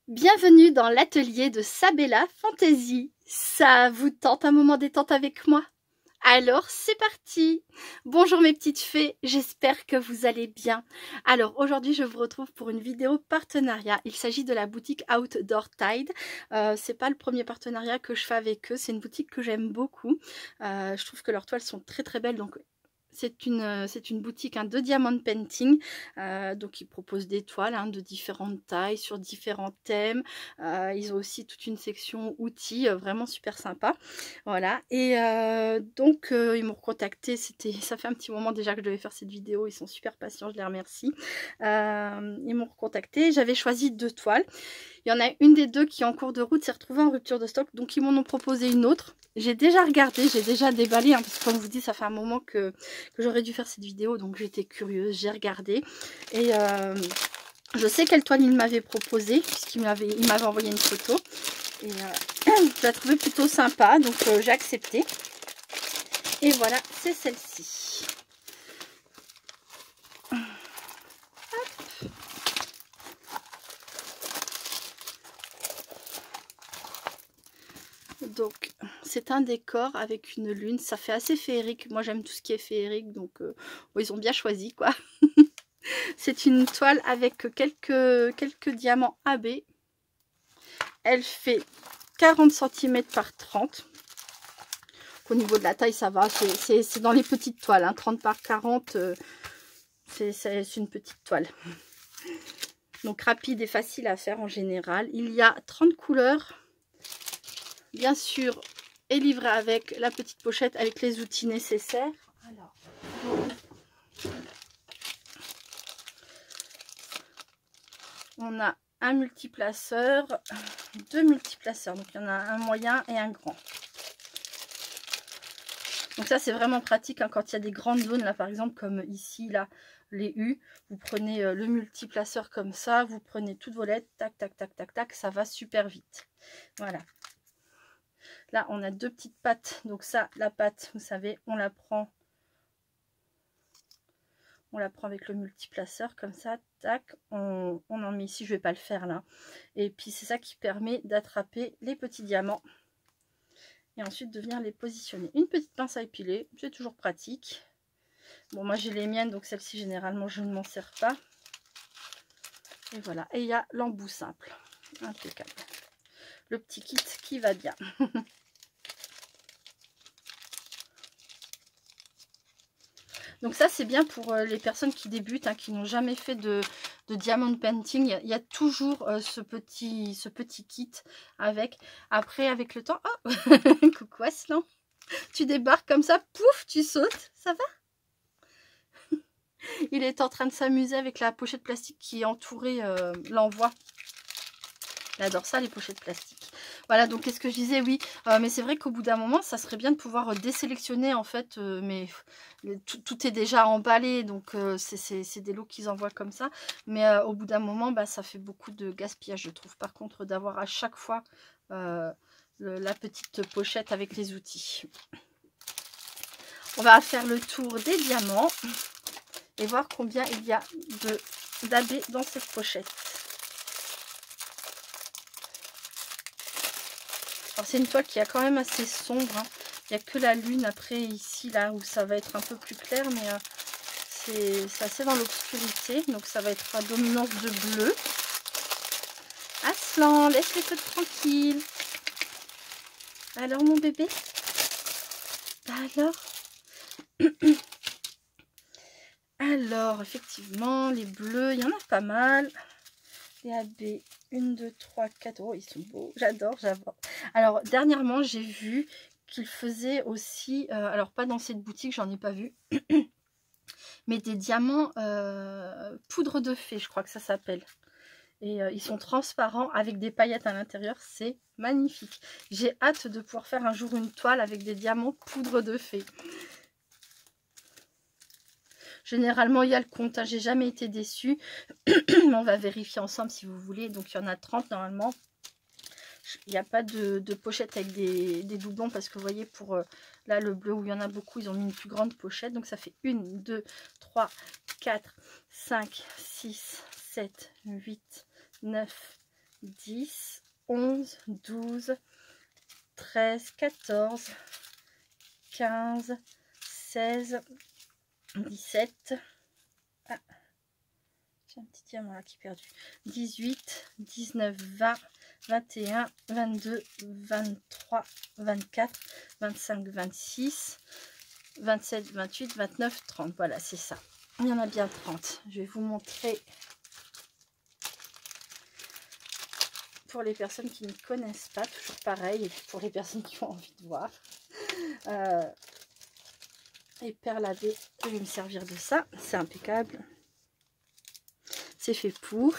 Bienvenue dans l'atelier de Sabella Fantasy. Ça vous tente un moment détente avec moi? Alors c'est parti! Bonjour mes petites fées, j'espère que vous allez bien. Alors aujourd'hui je vous retrouve pour une vidéo partenariat. Il s'agit de la boutique Outdoor Tide. C'est pas le premier partenariat que je fais avec eux, c'est une boutique que j'aime beaucoup. Je trouve que leurs toiles sont très très belles, donc c'est une boutique de diamond painting, donc ils proposent des toiles de différentes tailles, sur différents thèmes. Ils ont aussi toute une section outils, vraiment super sympa. Voilà, et donc ils m'ont contacté, ça fait un petit moment déjà que je devais faire cette vidéo, ils sont super patients, je les remercie. Ils m'ont recontacté, j'avais choisi 2 toiles. Il y en a une des 2 qui est en cours de route, s'est retrouvée en rupture de stock, donc ils m'en ont proposé une autre. J'ai déjà regardé, j'ai déjà déballé, parce que comme je vous dis, ça fait un moment que j'aurais dû faire cette vidéo, donc j'étais curieuse, j'ai regardé. Et je sais quelle toile il m'avait proposé, puisqu'il m'avait envoyé une photo. Et je la trouvais plutôt sympa, donc j'ai accepté. Et voilà, c'est celle-ci. Donc c'est un décor avec une lune, ça fait assez féerique. Moi j'aime tout ce qui est féerique, donc ils ont bien choisi quoi. C'est une toile avec quelques diamants AB. Elle fait 40 cm par 30. Au niveau de la taille ça va, c'est dans les petites toiles, 30 par 40, c'est une petite toile. Donc rapide et facile à faire en général. Il y a 30 couleurs. Bien sûr, est livré avec la petite pochette avec les outils nécessaires. Alors, on a un multiplaceur, 2 multiplaceurs. Donc, il y en a un moyen et un grand. Donc ça, c'est vraiment pratique quand il y a des grandes zones, là, par exemple, comme ici, là, les U. Vous prenez le multiplaceur comme ça, vous prenez toutes vos lettres, tac, tac, tac, tac, tac, ça va super vite. Voilà. Là, on a 2 petites pattes. Donc ça, la patte, vous savez, on la prend avec le multiplaceur comme ça, tac, on en met ici, je vais pas le faire là. Et puis c'est ça qui permet d'attraper les petits diamants et ensuite de venir les positionner. Une petite pince à épiler, c'est toujours pratique. Bon, moi j'ai les miennes, donc celle-ci généralement je ne m'en sers pas. Et voilà, et il y a l'embout simple, impeccable. Le petit kit qui va bien. Donc ça c'est bien pour les personnes qui débutent, qui n'ont jamais fait de diamond painting. Il y a toujours ce petit kit avec. Après avec le temps, oh coucou Aslan, tu débarques comme ça, pouf, tu sautes, ça va? Il est en train de s'amuser avec la pochette plastique qui est entourée l'envoi. Il adore ça, les pochettes plastiques. Voilà, donc qu'est-ce que je disais? Oui, mais c'est vrai qu'au bout d'un moment, ça serait bien de pouvoir désélectionner, en fait, mais tout est déjà emballé, donc c'est des lots qu'ils envoient comme ça. Mais au bout d'un moment, ça fait beaucoup de gaspillage, je trouve. Par contre, d'avoir à chaque fois la petite pochette avec les outils. On va faire le tour des diamants et voir combien il y a d'AB dans cette pochette. C'est une toile qui est quand même assez sombre. Il n'y a que la lune après ici, là où ça va être un peu plus clair, mais c'est assez dans l'obscurité. Donc ça va être à dominance de bleu. Aslan, laisse les côtes tranquilles. Alors mon bébé? Alors alors effectivement, les bleus, il y en a pas mal. Les AB, 1, 2, 3, 4. Oh, ils sont beaux. J'adore, j'adore. Alors, dernièrement, j'ai vu qu'ils faisaient aussi, alors pas dans cette boutique, j'en ai pas vu, mais des diamants poudre de fée, je crois que ça s'appelle. Et ils sont transparents avec des paillettes à l'intérieur. C'est magnifique. J'ai hâte de pouvoir faire un jour une toile avec des diamants poudre de fée. Généralement, il y a le compte. J'ai jamais été déçue. On va vérifier ensemble si vous voulez. Donc, il y en a 30 normalement. Il n'y a pas de pochette avec des doublons parce que vous voyez, pour là, le bleu où il y en a beaucoup, ils ont mis une plus grande pochette. Donc, ça fait 1, 2, 3, 4, 5, 6, 7, 8, 9, 10, 11, 12, 13, 14, 15, 16, 17. Ah, j'ai un petit diamant là qui est perdu. 18, 19, 20, 21, 22, 23, 24, 25, 26, 27, 28, 29, 30. Voilà, c'est ça. Il y en a bien 30. Je vais vous montrer pour les personnes qui ne connaissent pas, toujours pareil, et pour les personnes qui ont envie de voir. Et perladé, je vais me servir de ça. C'est impeccable. C'est fait pour.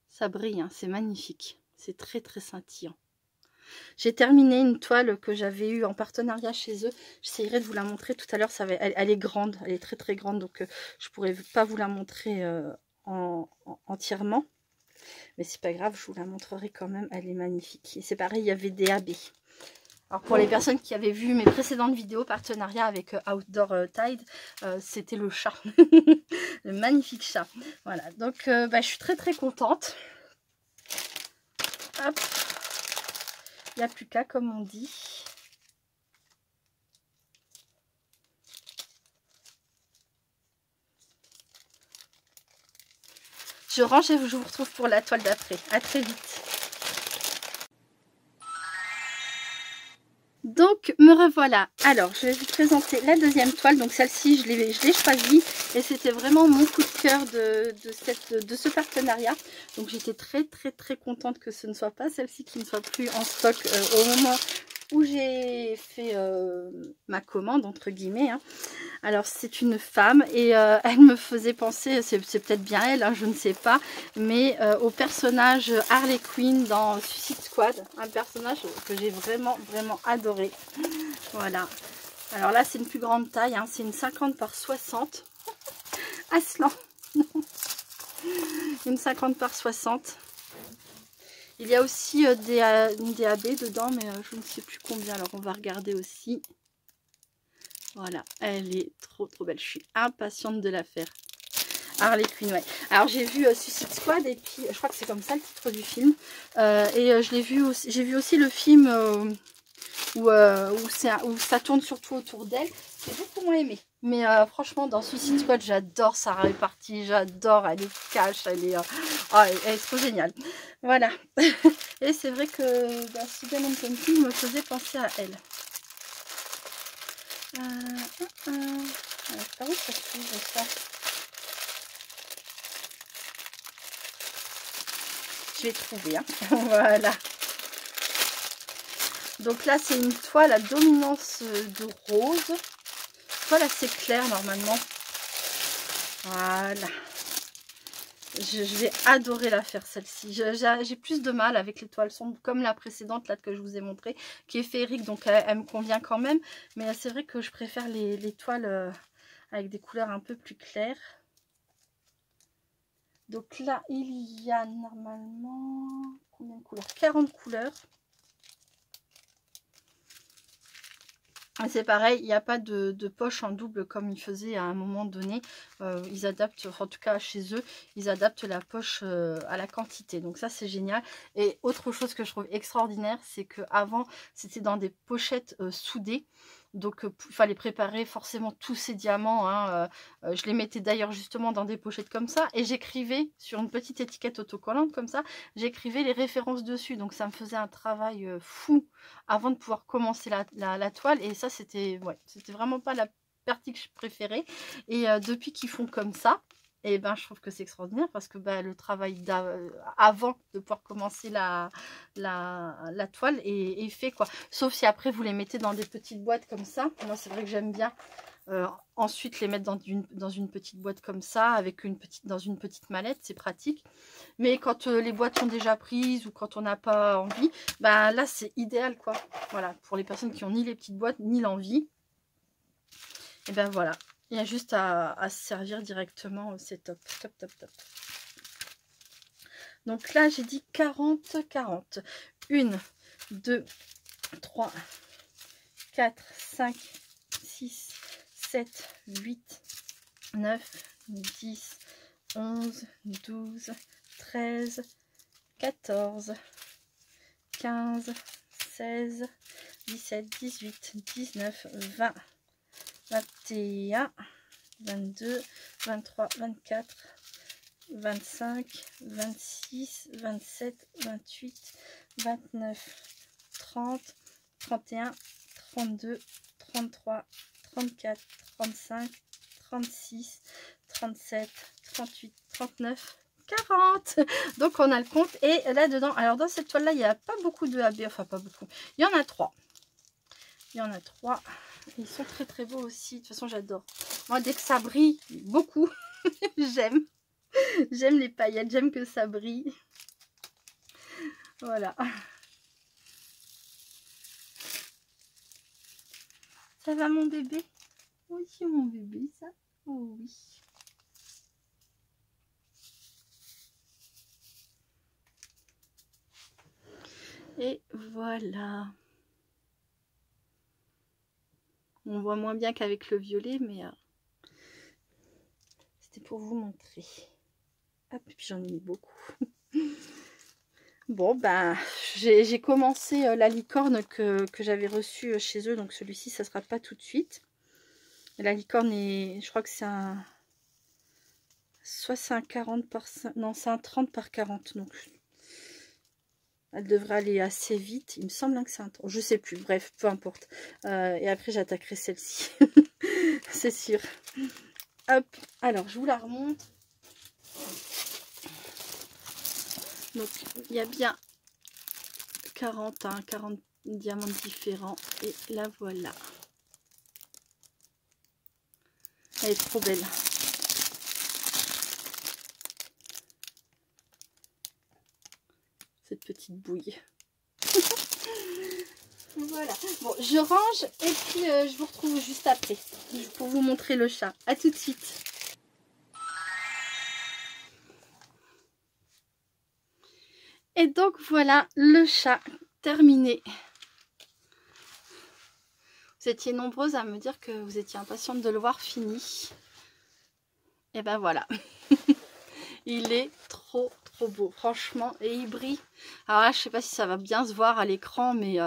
Ça brille, hein, c'est magnifique. C'est très très scintillant. J'ai terminé une toile que j'avais eue en partenariat chez eux. J'essayerai de vous la montrer tout à l'heure. Elle est grande, elle est très très grande. Donc je ne pourrais pas vous la montrer entièrement. Mais c'est pas grave, je vous la montrerai quand même. Elle est magnifique. Et c'est pareil, il y avait des AB. Alors pour les personnes qui avaient vu mes précédentes vidéos, partenariat avec Outdoor Tide, c'était le chat. Le magnifique chat. Voilà, donc je suis très très contente. Hop. Il n'y a plus qu'à, comme on dit. Je range et je vous retrouve pour la toile d'après. À très vite. Donc me revoilà. Alors je vais vous présenter la deuxième toile. Donc celle-ci je l'ai choisie et c'était vraiment mon coup de cœur de ce partenariat. Donc j'étais très très très contente que ce ne soit pas celle-ci qui ne soit plus en stock au moment où j'ai fait ma commande entre guillemets. Hein. Alors c'est une femme et elle me faisait penser, c'est peut-être bien elle, hein, je ne sais pas, mais au personnage Harley Quinn dans Suicide Squad, un personnage que j'ai vraiment vraiment adoré. Voilà. Alors là c'est une plus grande taille, hein, c'est une 50 par 60. Aslan. Une 50 par 60. Il y a aussi des AB dedans, mais je ne sais plus combien, alors on va regarder aussi. Voilà, elle est trop trop belle. Je suis impatiente de la faire. Harley Quinn, ouais. Alors j'ai vu Suicide Squad et puis je crois que c'est comme ça le titre du film. Je l'ai vu aussi. J'ai vu aussi le film où ça tourne surtout autour d'elle. J'ai beaucoup moins aimé. Mais franchement dans Suicide Squad j'adore sa répartie, j'adore. Elle est cash, elle est trop géniale. Voilà. Et c'est vrai que Susan & Company me faisait penser à elle. Alors, par où ça s'ouvre ça? Je vais trouver. Hein. Voilà. Donc là, c'est une toile à dominance de rose. Toile assez claire normalement. Voilà. Je vais adorer la faire celle-ci. J'ai plus de mal avec les toiles sombres comme la précédente là que je vous ai montré, qui est féerique, donc elle me convient quand même. Mais c'est vrai que je préfère les toiles avec des couleurs un peu plus claires. Donc là, il y a normalement combien de couleurs? 40 couleurs. C'est pareil, il n'y a pas de poche en double comme ils faisaient à un moment donné. Ils adaptent, en tout cas chez eux, ils adaptent la poche à la quantité. Donc ça, c'est génial. Et autre chose que je trouve extraordinaire, c'est qu'avant, c'était dans des pochettes soudées. Donc, il fallait préparer forcément tous ces diamants. Hein. Je les mettais d'ailleurs justement dans des pochettes comme ça. Et j'écrivais sur une petite étiquette autocollante comme ça. J'écrivais les références dessus. Donc, ça me faisait un travail fou avant de pouvoir commencer la toile. Et ça, c'était vraiment pas la partie que je préférais. Et depuis qu'ils font comme ça, et ben je trouve que c'est extraordinaire parce que le travail avant de pouvoir commencer la toile est fait quoi. Sauf si après vous les mettez dans des petites boîtes comme ça. Moi c'est vrai que j'aime bien ensuite les mettre dans une petite boîte comme ça avec dans une petite mallette, c'est pratique. Mais quand les boîtes sont déjà prises ou quand on n'a pas envie, là c'est idéal quoi. Voilà, pour les personnes qui ont ni les petites boîtes ni l'envie. Et ben voilà. Il y a juste à se servir directement, c'est top, top, top, top. Donc là, j'ai dit 40, 40. Une, 2, 3, 4, 5, 6, 7, 8, 9, 10, 11, 12, 13, 14, 15, 16, 17, 18, 19, 20, 21, 22, 23, 24, 25, 26, 27, 28, 29, 30, 31, 32, 33, 34, 35, 36, 37, 38, 39, 40. Donc on a le compte. Et là-dedans, alors dans cette toile-là, il n'y a pas beaucoup de AB, enfin pas beaucoup. Il y en a 3. Il y en a 3. Ils sont très très beaux aussi. De toute façon, j'adore. Moi, dès que ça brille, beaucoup, j'aime. J'aime les paillettes, j'aime que ça brille. Voilà. Ça va mon bébé? Oui, mon bébé, ça. Oh oui. Et voilà. On voit moins bien qu'avec le violet, mais c'était pour vous montrer. Hop, et puis j'en ai mis beaucoup. Bon, ben, j'ai commencé la licorne que j'avais reçue chez eux. Donc celui-ci, ça sera pas tout de suite. La licorne est, je crois que c'est un... Soit c'est un 40 par 5... Non, c'est un 30 par 40. Donc elle devrait aller assez vite. Il me semble que c'est un... Je sais plus. Bref, peu importe. Et après, j'attaquerai celle-ci. C'est sûr. Hop. Alors, je vous la remonte. Donc, il y a bien 40 diamants différents. Et la voilà. Elle est trop belle. Cette petite bouille. Voilà. Bon, je range et puis je vous retrouve juste après pour vous montrer le chat. À tout de suite. Et donc voilà le chat terminé. Vous étiez nombreuses à me dire que vous étiez impatiente de le voir fini. Et ben voilà. Il est trop beau, franchement. Et il brille. Alors là, je sais pas si ça va bien se voir à l'écran, mais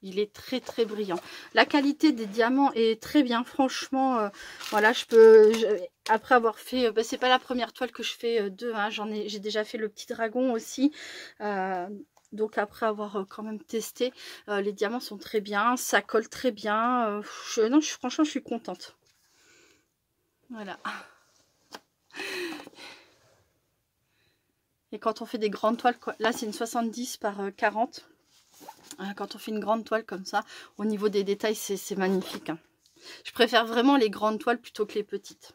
il est très brillant. La qualité des diamants est très bien, franchement. Voilà, après avoir fait, c'est pas la première toile que je fais deux, hein, j'ai déjà fait le petit dragon aussi. Donc après avoir quand même testé, les diamants sont très bien, ça colle très bien. Franchement, je suis contente. Voilà. Et quand on fait des grandes toiles, là c'est une 70 par 40. Quand on fait une grande toile comme ça, au niveau des détails, c'est magnifique. Hein. Je préfère vraiment les grandes toiles plutôt que les petites.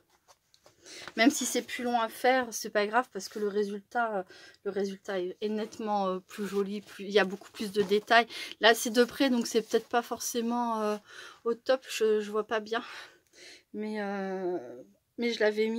Même si c'est plus long à faire, c'est pas grave parce que le résultat est nettement plus joli. Il y a beaucoup plus de détails. Là, c'est de près, donc c'est peut-être pas forcément au top. Je vois pas bien. Mais je l'avais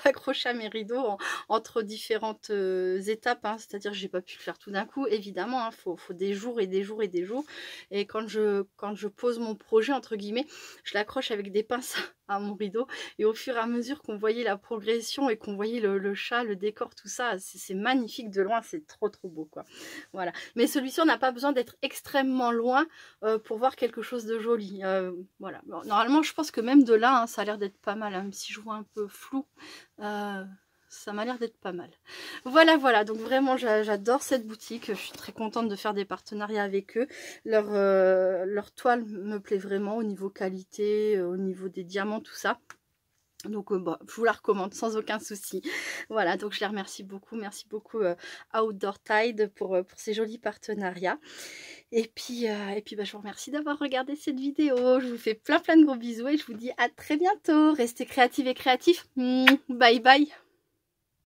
accroché à mes rideaux entre différentes étapes, hein, c'est-à-dire que j'ai pas pu le faire tout d'un coup, évidemment, hein, faut des jours et des jours et des jours. Et quand je pose mon projet, entre guillemets, je l'accroche avec des pinces à mon rideau, et au fur et à mesure qu'on voyait la progression et qu'on voyait le chat, le décor, tout ça, c'est magnifique de loin, c'est trop beau, quoi. Voilà. Mais celui-ci, on n'a pas besoin d'être extrêmement loin pour voir quelque chose de joli. Voilà. Bon, normalement, je pense que même de là, hein, ça a l'air d'être pas mal, hein, même si je vois un peu flou. Ça m'a l'air d'être pas mal. Voilà. Donc vraiment, j'adore cette boutique. Je suis très contente de faire des partenariats avec eux. Leur toile me plaît vraiment au niveau qualité, au niveau des diamants, tout ça. Donc je vous la recommande sans aucun souci. Voilà, donc je les remercie beaucoup. Merci beaucoup Outdoor Tide pour ces jolis partenariats. Et puis je vous remercie d'avoir regardé cette vidéo. Je vous fais plein de gros bisous et je vous dis à très bientôt. Restez créatifs et créatifs. Bye bye.